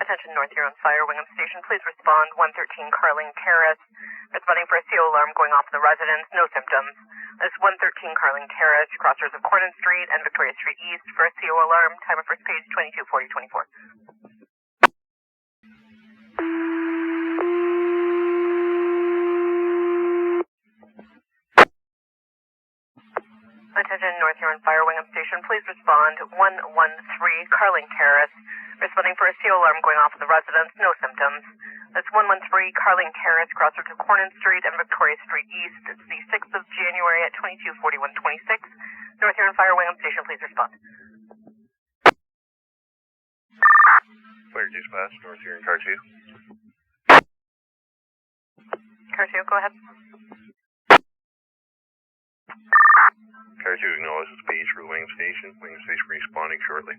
Attention North Huron Fire, Wingham Station. Please respond. 113 Carling Terrace. Responding for a CO alarm going off in the residence. No symptoms. This 113 Carling Terrace, crossers of Cornon Street and Victoria Street East for a CO alarm. Time of first page 22:40:24. Attention North Huron Fire, Wingham Station. Please respond. 113 Carling Terrace. Responding for a CO alarm going off in the residence. No symptoms. That's 113 Carling Terrace, crosser to Cornon Street and Victoria Street East. It's the 6th of January at 22:41:26. North Huron Fire, Wingham Station. Please respond. Fire dispatch, North Huron Car 2. Car 2, go ahead. Car 2 acknowledges page for Wingham Station. Wingham Station responding shortly.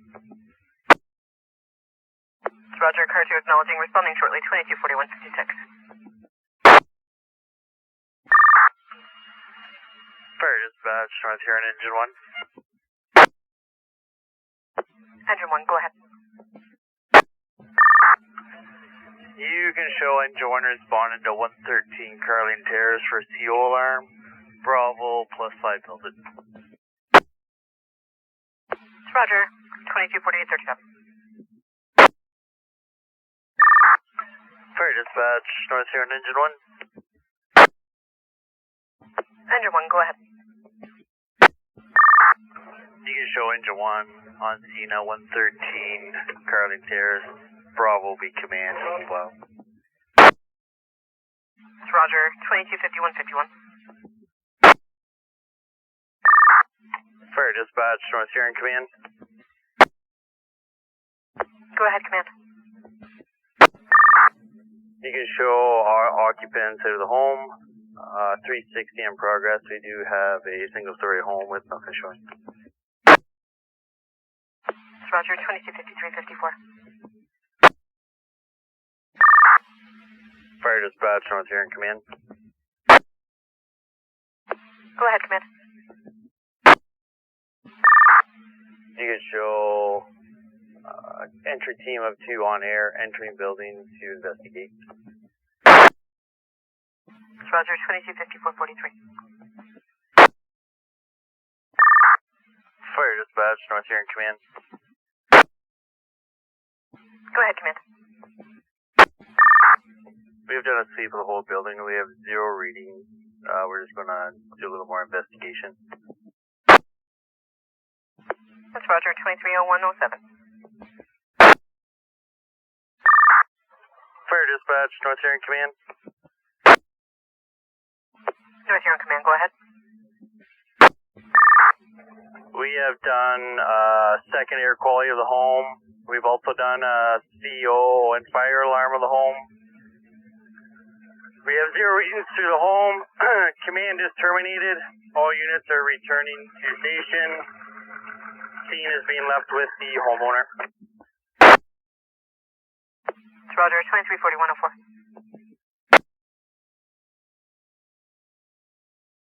Roger, Car 2 acknowledging, responding shortly, 22:41:56. Fire dispatch, North Huron Engine 1. Engine 1, go ahead. You can show Engine 1 responding to 113 Carling Terrace for CO alarm. Bravo +5 tilted. Roger, 22:48:37. Fire dispatch, North Huron Engine 1. Engine 1, go ahead. You can show Engine 1 on scene at 113 Carling Terrace. Bravo be command as well. Roger, 22:51:51. Fire dispatch, North Huron command. Go ahead, command. You can show our occupants out of the home. 360 in progress. We do have a single-story home with nothing showing. Roger, 22:53:54. Fire dispatch, North Huron command. Go ahead, command. You can show entry team of 2 on air entering building to investigate. Roger, 22:54:43. Fire dispatch, North Huron command. Go ahead, command. We've done a sweep of the whole building. We have 0 readings. We're just going to do a little more investigation. That's Roger, 23:01:07. Fire dispatch, North Huron command. North Huron command, go ahead. We have done second air quality of the home. We've also done a CO and fire alarm of the home. We have 0 readings through the home. Command is terminated. All units are returning to station. Scene is being left with the homeowner. Roger, 23:41:04.